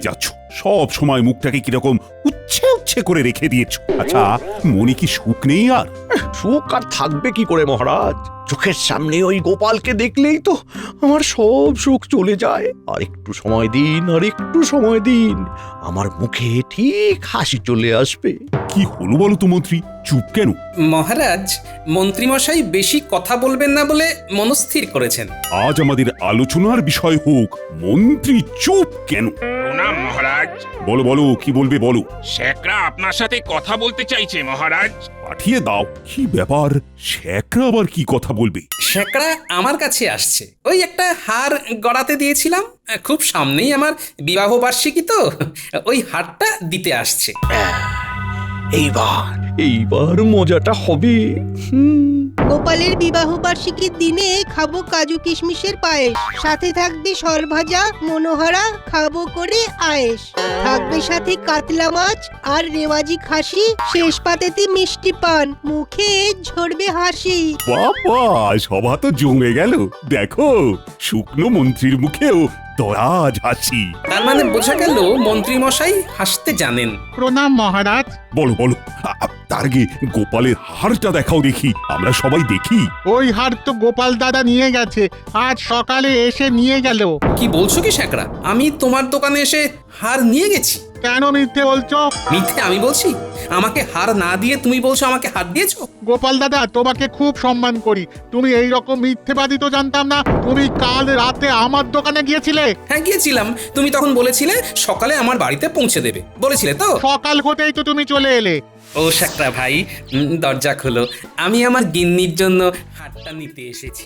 যাচ্ছ, সব সময় মুখটাকে কিরকম উচ্ছে উচ্ছে করে রেখে দিয়েছ। আচ্ছা, মনে কি সুখ নেই আর? সুখ আর থাকবে কি করে মহারাজ? চোখের সামনে ওই গোপালকে দেখলেই তো আমার সব সুখ চলে যায়। আর একটু সময় দিন, আর একটু সময় দিন, আমার মুখে ঠিক হাসি চলে আসবে। কি হলো বলো তো মন্ত্রী, চুপ কেন? মহারাজ, মন্ত্রীমশাই বেশি কথা বলবেন না বলে মনস্থির করেছেন। আজ আমাদের আলোচনার বিষয় হোক মন্ত্রী চুপ কেন। প্রণাম মহারাজ। বলো বলো, কি বলবে বলো। শেখরা আপনার সাথে কথা বলতে চাইছে মহারাজ। পাঠিয়ে দাও। কি ব্যাপার, শেখরা আবার কি কথা বলবে? শেকড়া আমার কাছে আসছে। ওই একটা হার গড়াতে দিয়েছিলাম, খুব সামনেই আমার বিবাহ বার্ষিকী, তো ওই হারটা দিতে আসছে। এইবার মজাটা হবে। গোপালের বিবাহ বার্ষিকীর দিনে খাবো কাজু কিশমিশের পায়েস, সাথে থাকবে সরভাজা মনোহরা, খাবো করে আয়েশ, থাকবে সাথে কাতলা মাছ আর রেওয়াজি খাসি, শেষ পাতেতে মিষ্টি পান, মুখে ঝরবে হাসি। বাবা, সভা তো জমে গেল। দেখো, শুকনো মন্ত্রীর মুখেও দরাজ হাসি। তার মানে বোঝা গেল মন্ত্রীমশাই হাসতে জানেন। প্রণাম মহারাজ। বলো বলো, তার আগে গোপালের হারটা দেখাও দেখি, আমরা সবাই দেখি। ওই হার তো গোপাল দাদা নিয়ে গেছে, আজ সকালে এসে নিয়ে গেল। কি বলছো কি শেকড়া? আমি তোমার দোকানে এসে হার নিয়ে গেছি? কেন মিথ্যে বলছো? মিথ্যে আমি বলছি? আমাকে হার না দিয়ে তুমি বলছো আমাকে হার দিয়েছো? গোপাল দাদা, তোমাকে খুব সম্মান করি, তুমি এই রকম মিথ্যেবাদী তো জানতাম না। তুমি কাল রাতে আমার দোকানে গিয়েছিলে। হ্যাঁ, গিয়েছিলাম। তুমি তখন বলেছিলে সকালে আমার বাড়িতে পৌঁছে দেবে, বলেছিলে তো? সকাল হতেই তো তুমি চলে এলে। ও শেকড়া ভাই, দরজা খোলো, আমি আমার গিন্নির জন্য হারটা নিতে এসেছি।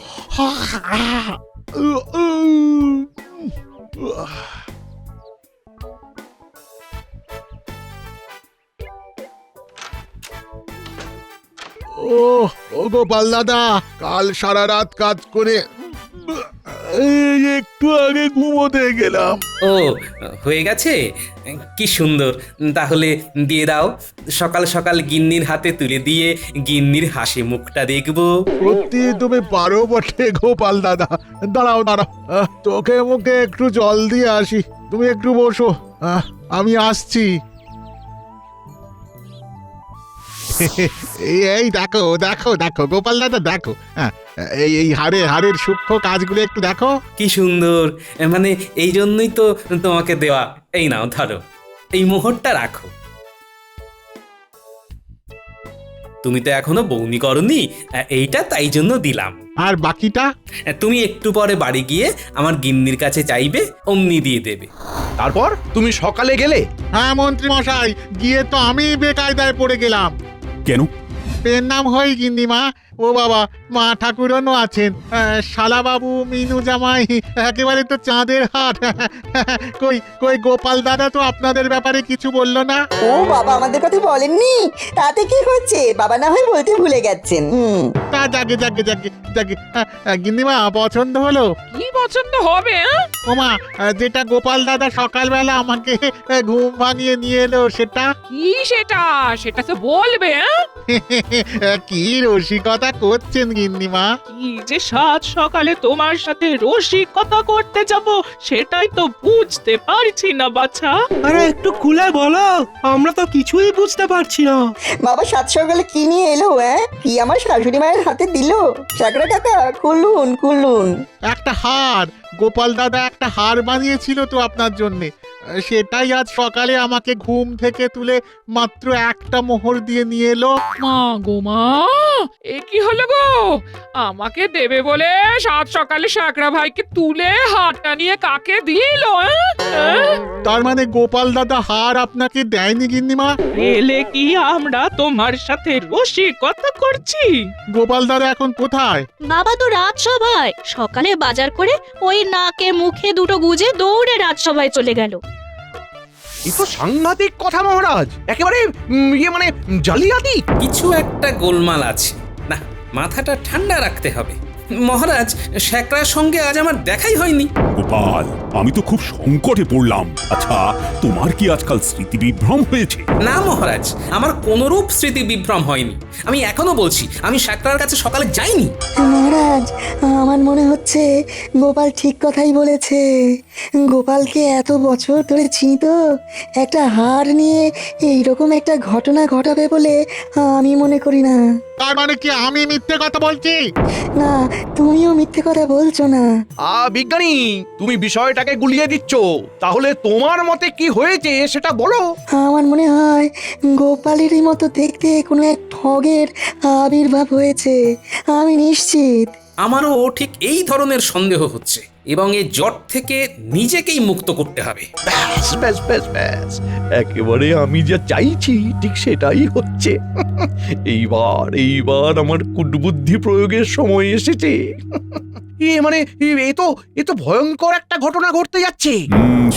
ও গোপাল দাদা, কাল সারা রাত কাজ করে এই একটু আগে ঘুমোতে গেলাম। ও, হয়ে গেছে? কি সুন্দর। তাহলে দিয়ে দাও, সকাল সকাল গিন্নির হাতে তুলে দিয়ে গিন্নির হাসি মুখটা দেখবো। সত্যি তুমি পারো বটে গোপাল দাদা। দাঁড়াও দাঁড়াও, চোখে মুখে একটু জল দিয়ে আসি। তুমি একটু বসো, আমি আসছি। এই দেখো দেখো দেখো গোপাল দাদা, দেখো, এই হারের সূক্ষ্ম কাজগুলো একটু দেখো। কি সুন্দর, মানে এই জন্যই তো তোমাকে দেওয়া। এই নাও, ধরো, এই মোহরটা রাখো। তুমি তো এখনো বউনি করনি, এইটা তাই জন্য দিলাম। আর বাকিটা? তুমি একটু পরে বাড়ি গিয়ে আমার গিন্নির কাছে চাইবে, অমনি দিয়ে দেবে। তারপর তুমি সকালে গেলে? হ্যাঁ মন্ত্রী মশাই, গিয়ে তো আমি বেকায়দায় পড়ে গেলাম। কেন? পেন নাম হয় গিন্নিমা। ও বাবা, মা ঠাকুরনও আছেন, শালাবাবু, মিনু জামাই, একেবারে তো চাঁদের হাট। কই কই গোপাল দাদা তো আপনাদের ব্যাপারে কিছু বললো না। ও বাবা, আমাদের কথা বলেননি? তাতে কি হচ্ছে, বাবা না হয় বলতে ভুলে গেছেন। তা জাগে জাগে জাগে জাগে। গিন্নিমা, পছন্দ হলো? কি পছন্দ হবে? ওমা, যেটা গোপাল দাদা সকালবেলা আমাকে ঘুম ভাঙিয়ে নিয়ে এলো সেটা। কি সেটা? সেটা তো বলবে। কি রসিকতা করছেন গিন্নিমা। কি যে সাত সকালে তোমার সাথে রসিকতা করতে যাব, সেটাই তো বুঝতে পারছি না বাছা। আরে একটু খুলে বলো, আমরা তো কিছুই বুঝতে পারছি না। বাবা সাত সকালে কি নিয়ে এলো? কি আমার শাশুড়ি মায়ের হাতে দিল? সাকরা কাকা, খুলুন খুলুন। একটা হার, গোপাল দাদা একটা হার বানিয়েছিল তো আপনার জন্যে, সেটাই আজ সকালে আমাকে ঘুম থেকে তুলে মাত্র একটা মোহর দিয়ে নিয়ে এলো। মা গো মা, এ কি হলো গো? আমাকে দেবে বলে সাত সকালে সাকরা ভাইকে তুলে হাতটা নিয়ে কাকে দিল? তার মানে গোপাল দাদা হার আপনাকে দেয়নি গিন্নিমা? এলে কি আমরা তোমার সাথে রসিকতা করছি? গোপাল দাদা এখন কোথায়? বাবা তো রাজসভায়, সকালে বাজার করে ওই নাকে মুখে দুটো গুজে দৌড়ে রাজসভায় চলে গেল। এই তো সাংঘাতিক কথা মহারাজ, একেবারে মানে জালিয়াতি। কিছু একটা গোলমাল আছে। না, মাথাটা ঠান্ডা রাখতে হবে। মহারাজ শ্যাকরার সঙ্গে আজ আমার দেখাই হয়নি। গোপাল, আমি তো খুব সংকটে পড়লাম। আচ্ছা, তোমার কি আজকাল স্মৃতি বিভ্রম হয়েছে? না মহারাজ, আমার কোনরূপ স্মৃতি বিভ্রম হয়নি। আমি এখনো বলছি আমি শ্যাকরার কাছে সকালে যাইনি। মহারাজ, আমার মনে হচ্ছে গোপাল ঠিক কথাই বলেছে। গোপালকে এত বছর ধরে চিনি তো, একটা হার নিয়ে এইরকম একটা ঘটনা ঘটাবে বলে আমি মনে করি না। তার মানে কি আমি মিথ্যে কথা বলছি? না, তুমিও মিথ্যে কথা বলছো না। বিজ্ঞানী, তুমি বিষয়টাকে গুলিয়ে দিচ্ছ। তাহলে তোমার মতে কি হয়েছে সেটা বলো। আমার মনে হয় গোপালেরই মতো দেখতে কোনো এক ঠগের আবির্ভাব হয়েছে, আমি নিশ্চিত। আমারও ঠিক এই ধরনের সন্দেহ হচ্ছে এবং এই জট থেকে নিজেকেই মুক্ত করতে হবে। ব্যাস ব্যাস ব্যাস ব্যাস, একেবারে আমি যা চাইছি ঠিক সেটাই হচ্ছে। এইবার আমার কুটবুদ্ধি প্রয়োগের সময় এসেছে। মানে এ তো ভয়ঙ্কর একটা ঘটনা ঘটতে যাচ্ছে।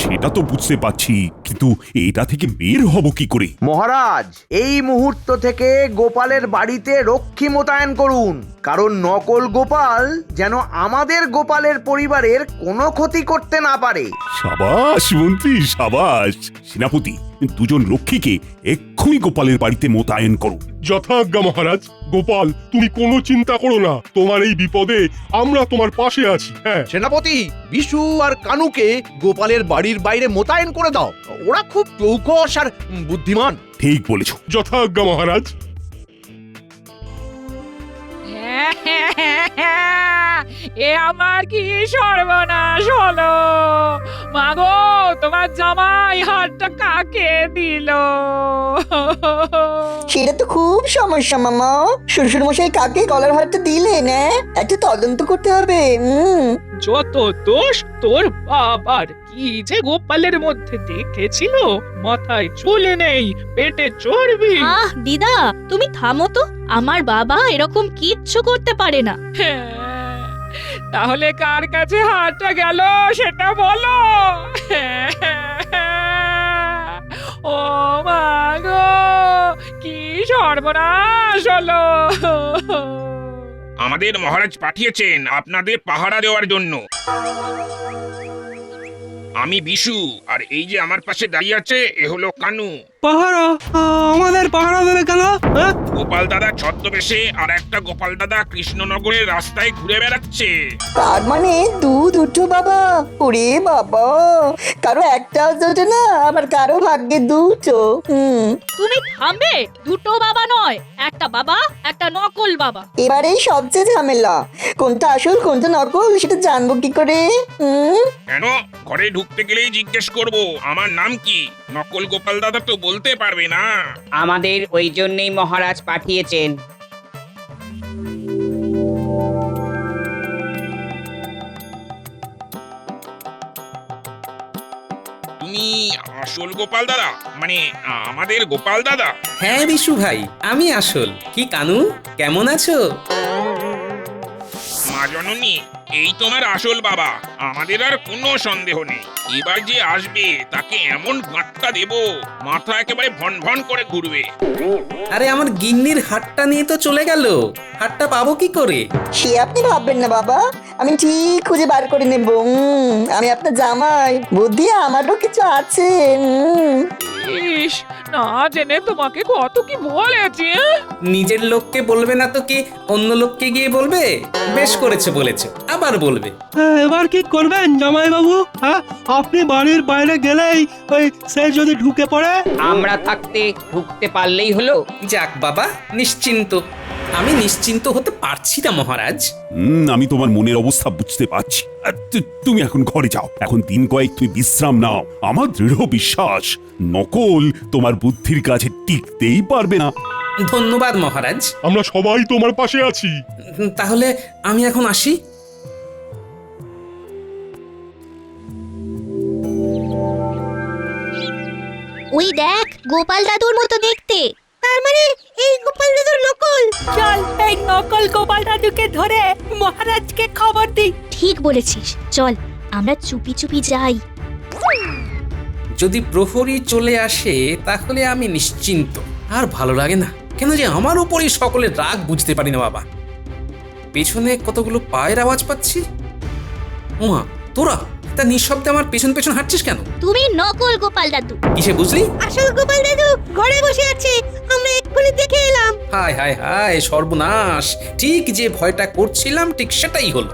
সেটা তো বুঝতে পারছি, কিন্তু এটা থেকে বের হব কি করে? মহারাজ, এই মুহূর্ত থেকে গোপালের বাড়িতে রক্ষী মোতায়েন করুন, কারণ নকল গোপাল যেন আমাদের গোপালের পরিবারের কোনো ক্ষতি করতে না পারে। সাবাস মন্ত্রী, সাবাস। সেনাপতি, দুজন রক্ষীকে এক্ষুনি গোপালের বাড়িতে মোতায়েন করো। যথাজ্ঞা মহারাজ। গোপাল, তুমি কোনো চিন্তা করো না, তোমার এই বিপদে আমরা তোমার পাশে আছি। হ্যাঁ সেনাপতি, বিশু আর কানুকে গোপালের বাড়ির বাইরে মোতায়েন করে দাও। ওরা খুব চৌকস আর বুদ্ধিমান। ঠিক বলেছ। যথাজ্ঞা মহারাজ। এ আমার কি সর্বনাশ হলো! মাগো, তোমার জামাই হাতটা কাকে দিল? সেটা তো খুব সমস্যা মামা। শ্বশুর মশাই কাকে গলার হারটা দিলেন? একটা তদন্ত করতে হবে। যত দোষ তোর বাবার। কি যে গোপালের মধ্যে দেখেছিল, মাথায় চুলে নেই, পেটে চর্বি। আহ দিদা, তুমি থামো তো। আমার বাবা এরকম কিচ্ছু করতে পারে না। তাহলে কার কাছে হাতটা গেল সেটা বলো। ও মা গো, কি সর্বনাশ হলো! আমাদের মহারাজ পাঠিয়েছেন আপনাদের পাহারা দেওয়ার জন্য। আমি বিশু, আর এই যে আমার পাশে দাঁড়িয়ে আছে এ হলো কানু। পাহারা? আমাদের পাহারা দেবে কেন? গোপাল দাদা ছদ্মবেশে আর একটা গোপাল দাদা কৃষ্ণনগরের রাস্তায় ঘুরে বেড়াচ্ছে। তার মানে দুটো বাবা? ওরে বাবা, কারো একটাও জোটে না, আবার কারো ভাগ্যে দুটো। তুমি থামবে? দুটো বাবা নয়, একটা বাবা, একটা নকল বাবা। এবারেই সবচেয়ে ঝামেলা। কোনটা আসল কোনটা নকল সেটা জানবো কি করে? কেন, ঘরে ঢুকতে গেলেই জিজ্ঞেস করব আমার নাম কি? নকল গোপাল দাদা তো বলতে পারবে না। আমাদের ওই জন্যই মহারাজ পাঠিয়েছেন। তুমি আসল গোপাল দাদা, মানে আমাদের গোপাল দাদা? হ্যাঁ বিশু ভাই, আমি আসল। কি কানু, কেমন আছো? মা জননী, এই তোমার আসল বাবা। আমাদের আর কোনো সন্দেহ নেই, এবার যে আসবে তাকে এমন গাঁটটা দেব, মাথা একেবারে ভন ভন করে ঘুরবে। আরে আমার গিন্নির হাতটা নিয়ে তো চলে গেল, হাতটা পাবো কি করে? সে আপনি ভাববেন না বাবা, আমি ঠিক খুঁজে বার করে নেব। আমি আপনার জামাই, বুদ্ধি আমারও কিছু আছে। ইস, না জেনে তোমাকে কত কি বলেছি। নিজের লোককে বলবে না তো কি অন্য লোককে গিয়ে বলবে? বেশ করেছে বলেছে, আবার বলবে। এবার কি করবেন জামাই বাবু? আপনি বাড়ির বাইরে গেলেই ওই সে যদি ঢুকে পড়ে? আমরা থাকতে ঢুকতে পারলেই হলো। যাক বাবা, নিশ্চিন্ত। আমি নিশ্চিন্ত হতে পারছি না মহারাজ। আমি তোমার মনের অবস্থা বুঝতে পারছি। তুমি এখন ঘরে যাও, এখন দিন কয়েক তুমি বিশ্রাম নাও। আমার দৃঢ় বিশ্বাস নকল তোমার বুদ্ধির কাছে টিকতেই পারবে না। ধন্যবাদ মহারাজ। আমরা সবাই তোমার পাশে আছি। তাহলে আমি এখন আসি। ওই দেখ, গোপাল দাদুর মতো দেখতে। তার মানে এই গোপাল দাদুর নকল। চল, এই নকল গোপাল দাদুকে ধরে মহারাজকে খবর দিই। ঠিক বলেছিস, চল আমরা চুপি চুপি যাই। যদি প্রহরী চলে আসে তাহলে আমি নিশ্চিন্ত। আর ভালো লাগে না, কেন যে আমার উপরই সকলের রাগ বুঝতে পারি না বাবা। পেছনে কতগুলো পায়ের আওয়াজ পাচ্ছি। উমা, তোরা তা নিঃশব্দে আমার পেছন পেছন হাঁটছিস কেন? তুমি নকল গোপাল দাদু। কিসে বুঝলি? আসল গোপাল দাদু ঘরে বসে আছে, আমরা এক্ষুনি দেখে এলাম। হায় হায় হায়, সর্বনাশ! ঠিক যে ভয়টা করছিলাম ঠিক সেটাই হলো।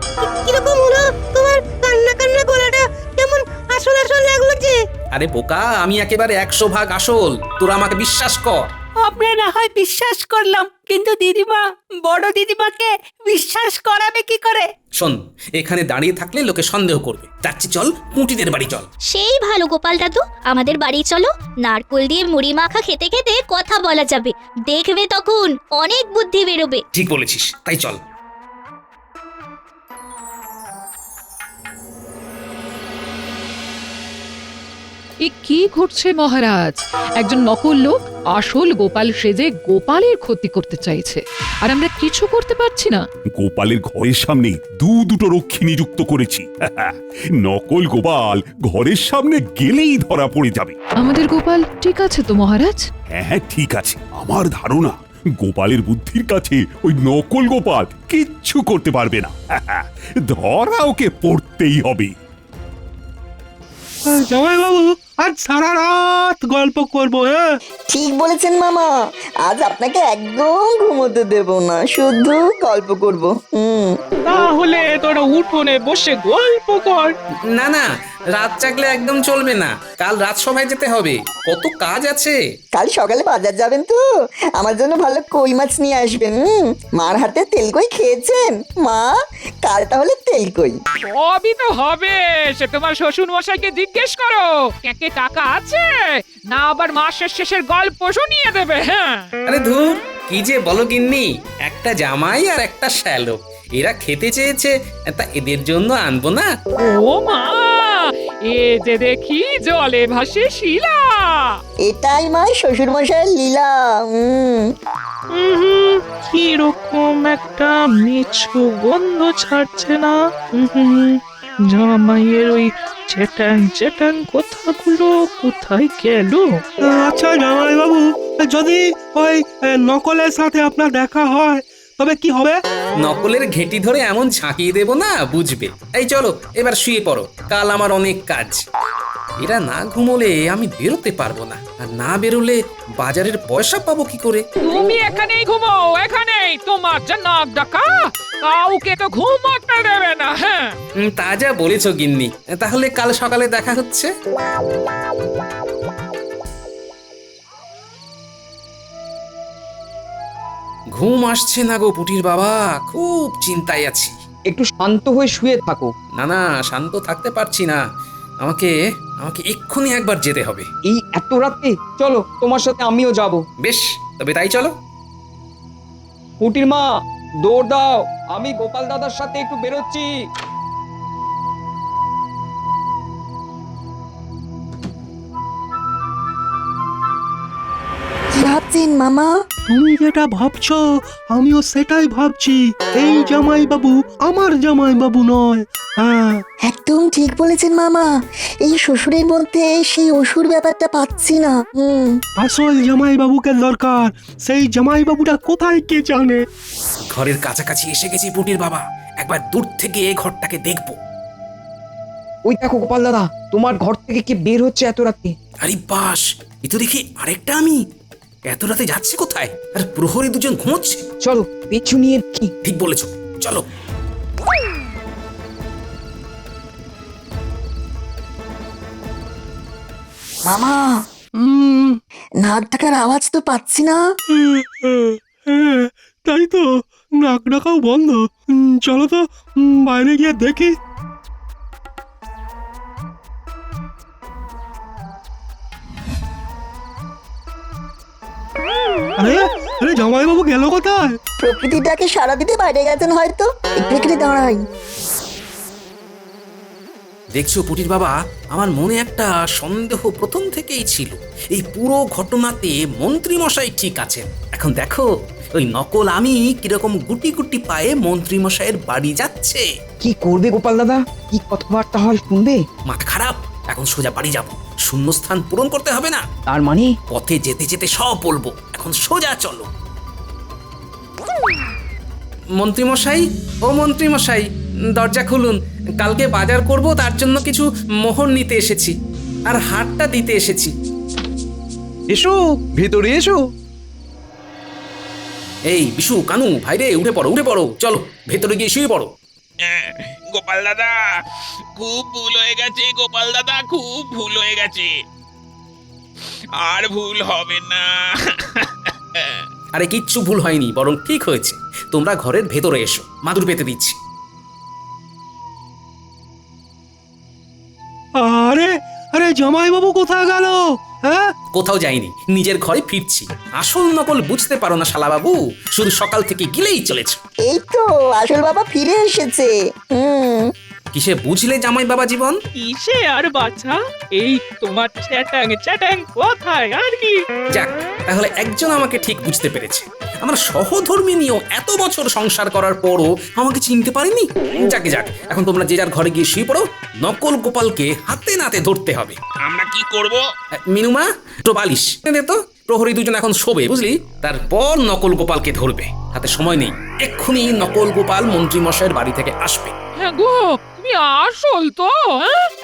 কিরকম হলো তোমার? কান্না কান্না গলাটা কেমন আসল আসল লাগলো যে। আরে বোকা, আমি একেবারে 100% আসল, তোরা আমাকে বিশ্বাস কর। আমরা না হয় বিশ্বাস করলাম, কিন্তু দিদিমা, বড় দিদিমাকে বিশ্বাস করাবে কি করে? শোন, এখানে দাঁড়িয়ে থাকলে লোকে সন্দেহ করবে। যাচ্ছি, চল পুঁটিদের বাড়ি চল। সেই ভালো গোপাল দাদু, আমাদের বাড়ি চলো। নারকোল দিয়ে মুড়ি মাখা খেতে খেতে কথা বলা যাবে, দেখবে তখন অনেক বুদ্ধি বেরোবে। ঠিক বলেছিস, তাই চল। এ কি ঘটছে মহারাজ? একজন নকল লোক আসল গোপাল সেজে গোপালের ক্ষতি করতে চাইছে, আর আমরা কিছু করতে পারছি না। গোপালের ঘরের সামনে দুটো রক্ষী নিযুক্ত করেছি। নকল গোপাল ঘরের সামনে গেলেই ধরা পড়ে যাবে। আমাদের গোপাল ঠিক আছে তো মহারাজ? হ্যাঁ, ঠিক আছে। আমার ধারণা গোপালের বুদ্ধির কাছে ওই নকল গোপাল কিচ্ছু করতে পারবে না। ধরা ওকে পড়তেই হবে। জামাই বাবু, আজ সারা রাত গল্প করবো। হ্যাঁ, ঠিক বলেছেন মামা, আজ আপনাকে একদম ঘুমোতে দেব না, শুধু গল্প করব। তাহলে তোরা উঠোনে বসে গল্প কর। না না, রাত জাগলে একদম চলবে না। কাল রাজসভায় যেতে হবে, কত কাজ আছে। কাল সকালে বাজার যাবেন তো? আমার জন্য ভালো কই মাছ নিয়ে আসবেন। মার হাতে তেল কই খেয়েছেন মা? কাল তাহলে তেল কই। সবই তো হবে, সে তোমার শ্বশুর মশাইকে জিজ্ঞেস করো। কে টাকা আছে না, আবার মাসের শেষের গল্প শুনিয়ে দেবে। হ্যাঁ, আরে ধুর, কি যে বলো গিন্নি, একটা জামাই আর একটা শ্যালক, এরা খেতে চেয়েছে, তা এদের জন্য আনবো না? ও মা, এ যে দেখি জলে ভাসে শিলা। এটাই মা শ্বশুর মশাইয়ের লীলা। কিরকম একটা মিছু গন্ধ ছাড়ছে না? জামাইয়ের ওই চেটাং চেটাং কথাগুলো কোথায় গেল? আচ্ছা জামাই বাবু, যদি ওই নকলের সাথে আপনার দেখা হয় তবে কি হবে? নকলের ঘেঁটি ধরে এমন ঝাঁকিয়ে দেবো না, বুঝবে। এই চলো এবার শুয়ে পড়ো, কাল আমার অনেক কাজ। এরা না ঘুমোলে আমি বেরোতে পারবো না, আর না বেরোলে বাজারের পয়সা পাবো কি করে? তুমি এখানেই ঘুমাও, এখানেই। তোমার যা নাক ডাকা, কাউকে তো ঘুমাতে দেবে না। হ্যাঁ, তা যা বলেছো গিন্নি, তাহলে কাল সকালে দেখা হচ্ছে। ঘুম আসছে না গো পুটির বাবা, খুব চিন্তায় আছি। একটু শান্ত হয়ে শুয়ে থাকো। না না, শান্ত থাকতে পারছি না। আমাকে আমাকে এক্ষুনি একবার যেতে হবে। এই এত রাতে? চলো, তোমার সাথে আমিও যাব। বেশ, তবে তাই চলো। পুটির মা, দৌড় দাও, আমি গোপাল দাদার সাথে একটু বেরোচ্ছি। কি ভাবছেন মামা? তুমি যেটা ভাবছো আমিও সেটাই ভাবছি। এই জামাই বাবু আমার জামাই বাবু নয়। হ্যাঁ, একদম ঠিক বলেছেন মামা, এই শ্বশুরের মধ্যে সেই অসুর ব্যাপারটা পাচ্ছি না। আসল জামাই বাবুকে দরকার। সেই জামাই বাবুটা কোথায় কে জানে। ঘরের কাছাকাছি এসে গেছি পুটির বাবা, একবার দূর থেকে এই ঘরটাকে দেখবো। ওই দেখো গোপাল দাদা, তোমার ঘর থেকে কি বের হচ্ছে এত রাতে? আরে বাস, এ তো দেখি আরেকটা আমি। এত রাতে যাচ্ছে কোথায়? আর প্রহরী দুজন ঘুমোচ্ছে। চলো পিছু নিয়ে দেখি। ঠিক বলেছো, চলো। মামা, নাক ডাকার আওয়াজ তো পাচ্ছি না। তাই তো, নাক ডাকাও বন্ধ। চলো তো বাইরে গিয়ে দেখি। আরে আরে জামাই বাবু গেল কোথায়? প্রকৃতিটাকে সারা দিতে বাইরে গেছেন হয়তো, একটু এখানে দাঁড়াই। দেখছো পুটির বাবা, আমার মনে একটা সন্দেহ প্রথম থেকেই ছিল। এই পুরো ঘটনাতে মন্ত্রী মশাই ঠিক আছেন। এখন দেখো ওই নকল আমি কিরকম গুটি গুটি পায়ে মন্ত্রী মশাইয়ের বাড়ি যাচ্ছে। কি করবে গোপাল দাদা? কি কথাবার্তা হয় শুনবে? মাথা খারাপ, এখন সোজা বাড়ি যাব। শূন্যস্থান পূরণ করতে হবে না? তার মানে পথে যেতে যেতে সব বলবো, এখন সোজা চলো। মন্ত্রীমশাই, ও মন্ত্রীমশাই, দরজা খুলুন। কালকে বাজার করব, তার জন্য কিছু মোহর নিতে এসেছি, আর হাটটা দিতে এসেছি। এসো, ভেতরে এসো। এই বিশু, কানু, ভাইরে, উঠে পড়ো, উঠে পড়ো, চলো ভেতরে গিয়ে শুয়ে পড়ো। গোপাল দাদা, খুব ভুল হয়ে গেছে গোপাল দাদা, খুব ভুল হয়ে গেছে, আর ভুল হবে না। আরে কিচ্ছু ভুল হয়নি, বরং ঠিক হয়েছে। তোমরা ঘরের ভেতরে এসো, মাদুর পেতে দিচ্ছি। আরে আরে জামাইবাবু কোথায় গেল? হ্যাঁ, কোথাও যাইনি, নিজের ঘরে ফিরছি। আসল নকল বুঝতে পারো না শালাবাবু, শুধু সকাল থেকে গিলেই চলেছ। এই তো আসল বাবা ফিরে এসেছে। কিসে বুঝলে জামাই বাবা জীবন? কিসে আর বাছা, এই তোমার চ্যাটাং চ্যাটাং কোথায় আর কি। যাক, তাহলে একজন আমাকে ঠিক বুঝতে পেরেছে। আমার সহধর্মিনীও এত বছর সংসার করার পরও আমাকে চিনতে পারেনি। যাকে যাক, এখন তোমরা যে যার ঘরে গিয়ে শুয়ে পড়ো। নকল গোপালকে হাতে নাতে ধরতে হবে। আমরা কি করব? মিনুমা, তো বালিশ দে তো। প্রহরী দুজন এখন শোবে, বুঝলি? তারপর নকল গোপালকে ধরবে। হাতে সময় নেই, এক্ষুনি নকল গোপাল মন্ত্রী মশাইয়ের বাড়ি থেকে আসবে। হ্যাঁ গো, তুমি আসল তো?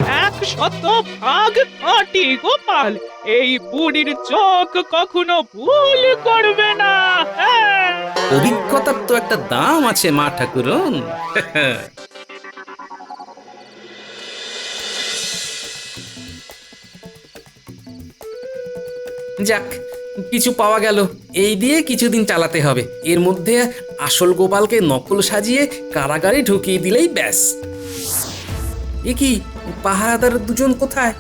100% খাঁটি গোপাল। এই বুড়ির চোখ কখনো ভুল করবে না। অভিজ্ঞতার তো একটা দাম আছে মা ঠাকুরন। যাক, কিছু পাওয়া গেল। এই দিয়ে কিছুদিন চালাতে হবে। এর মধ্যে আসল গোপালকে নকল সাজিয়ে কারাগারে ঢুকিয়ে দিলেই ব্যাস। এ কি, পাহারাদার দুজন কোথায়?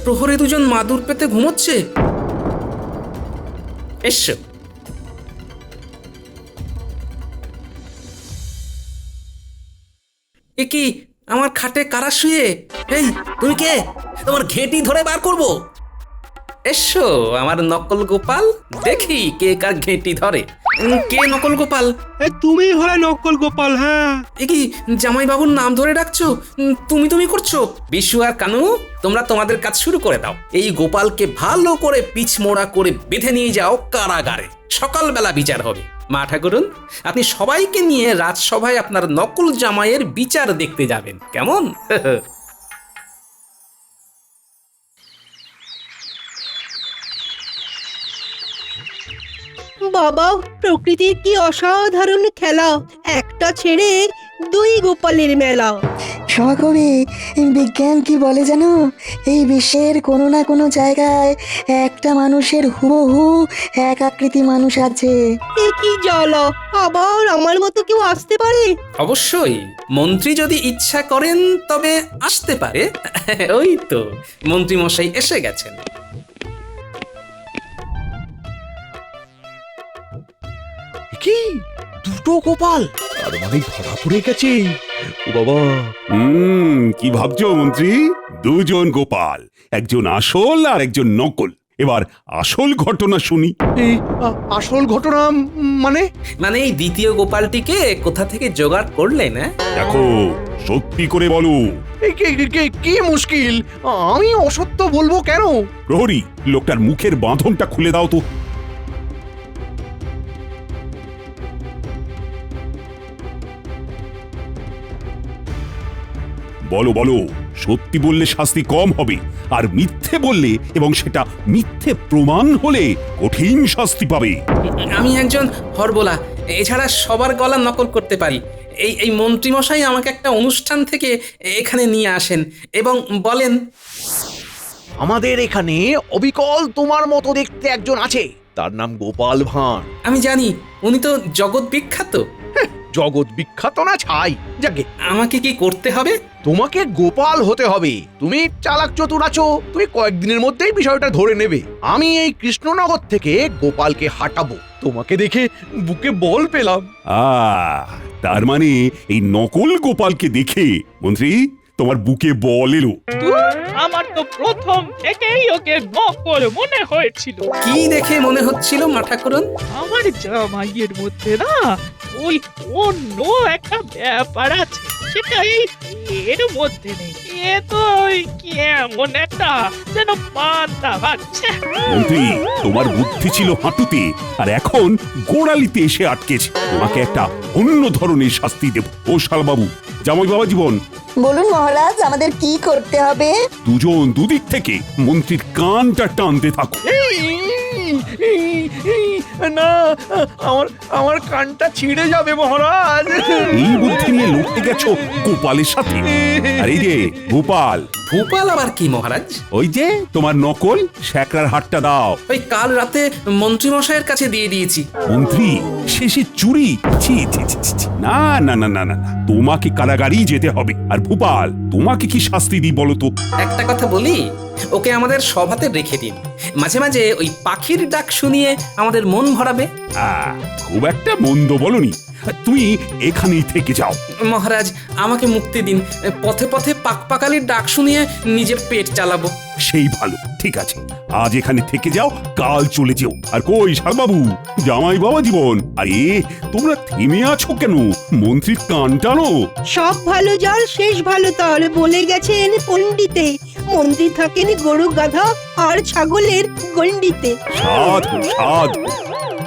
প্রহরী দুজন মাদুর পেতে ঘুমোচ্ছে। এসো। এ কি, আমার খাটে কারা শুয়ে? এই, তুমি কে? তোমার ঘেঁটি ধরে বার করবো। এসো আমার নকল গোপাল, দেখি কে কার ঘেঁটি ধরে। কে নকল গোপাল? তুমি হলে নকল গোপাল। হ্যাঁ, এ কি, জামাই বাবুর নাম ধরে ডাকছো? তুমি তুমি করছো? বিশু আর কানু, তোমরা তোমাদের কাজ শুরু করে দাও। এই গোপালকে ভালো করে পিছমোড়া করে বেঁধে নিয়ে যাও কারাগারে। সকালবেলা বিচার হবে। মা ঠাকুরন, আপনি সবাইকে নিয়ে রাজসভায় আপনার নকল জামাইয়ের বিচার দেখতে যাবেন, কেমন? বাবা, প্রকৃতির কি অসাধারণ খেলা! একটা ছেড়ে দুই গোপালের মেলা। সহকবি, বিজ্ঞান কি বলে জানো? এই বিশ্বের কোনো না কোনো জায়গায় একটা মানুষের হুবহু এক আকৃতি মানুষ আছে। এ কি জ্বালা! আবার আমার মতো কেউ আসতে পারে? অবশ্যই, মন্ত্রী যদি ইচ্ছা করেন তবে আসতে পারে। ওই তো মন্ত্রী মশাই এসে গেছেন। কি, দুটো গোপাল? তার মানে ধরা পড়ে গেছে। ও বাবা! কি ভাবছো মন্ত্রী? দুজন গোপাল, একজন আসল আর একজন নকল। এবার আসল ঘটনা শুনি। এই আসল ঘটনা মানে? মানে এই দ্বিতীয় গোপালটিকে কোথা থেকে জোগাড় করলেন? দেখো, সত্যি করে বলো। কি মুশকিল, আমি অসত্য বলবো কেন? প্রহরী, লোকটার মুখের বাঁধনটা খুলে দাও তো। বলো বলো, সত্যি বললে শাস্তি কম হবে, আর মিথ্যে বললে এবং সেটা মিথ্যে প্রমাণ হলে কঠিন শাস্তি পাবে। আমি একজন হরবোলা, এছাড়া সবার গলা নকল করতে পারি। এই মন্ত্রীমশাই আমাকে একটা অনুষ্ঠান থেকে এখানে নিয়ে আসেন এবং বলেন, আমাদের এখানে অবিকল তোমার মতো দেখতে একজন আছে, তার নাম গোপাল ভাঁড়। আমি জানি, উনি তো জগৎ বিখ্যাত। জগৎ বিখ্যাত না ছাই। যাকে, আমাকে কি করতে হবে? তোমাকে গোপাল হতে হবে। তুমি চালাক চতুর আছো, তুমি কয়েকদিনের মধ্যেই বিষয়টা ধরে নেবে। আমি এই কৃষ্ণনগর থেকে গোপালকে হাঁটাবো। তোমাকে দেখে বুকে বল পেলাম। তার মানে এই নকল গোপালকে দেখে মন্ত্রী তোমার বুকে বল এলো? আমার তো প্রথম থেকেই ওকে নকল মনে হয়েছিল। কি দেখে মনে হচ্ছিল মা ঠাকুরন? আমার জামাইয়ের মধ্যে না ওই অন্য একটা ব্যাপার আছে, সেটা এই এর মধ্যে নেই। এ তো ওই কেমন একটা যেন পান্তা ভাবছে। মন্ত্রী, তোমার বুদ্ধি ছিল হাঁটুতে আর এখন গোড়ালিতে এসে আটকেছে। তোমাকে একটা অন্য ধরনের শাস্তি দেব। ও শালবাবু, জামাই বাবা জীবন, বলুন মহারাজ আমাদের কি করতে হবে? দুজন দুদিক থেকে মন্ত্রীর কানটা টানতে থাকো। না, আমার আমার কানটা ছিঁড়ে যাবে মহারাজ। এই বুদ্ধি নিয়ে লড়তে গেছো গোপালের সাথে? আর এই যে গোপাল, ভোপাল আবার কি মহারাজ? ওই যে তোমার নকল শ্যাকরার হাটটা দাও। ওই কাল রাতে মন্ত্রী মশাইয়ের কাছে দিয়ে দিয়েছি। মন্ত্রী, শেষে চুরি? ছি ছি ছি ছি, ছি। না না না না না না, তোমাকে কারাগারেই যেতে হবে। আর ভোপাল, তোমাকে কি শাস্তি দিই বলো তো? একটা কথা বলি, ওকে আমাদের সভাতে রেখে দিন। মাঝে মাঝে ওই পাখির ডাক শুনিয়ে আমাদের মন ভরাবে। খুব একটা মন্দ বলনি, তুমি এখানেই থেকে যাও। মহারাজ, আমাকে মুক্তি দিন। পথে পথে পাকপাকালির ডাক শুনিয়ে নিজের পেট চালাবো। সেই ভালো, ঠিক আছে, আজ এখানে থেকে যাও, কাল চলে যেও। আর কই শালবাবু, জামাই বাবা জীবন, আরে তোমরা থেমে আছো কেন? মন্ত্রীর কান টানো। সব ভালো জল শেষ ভালো তাল বলে গেছেন পণ্ডিতে। মন্ত্রী থাকেন গরু গাধা আর ছাগলের গন্ডিতে। সাধু সাধু।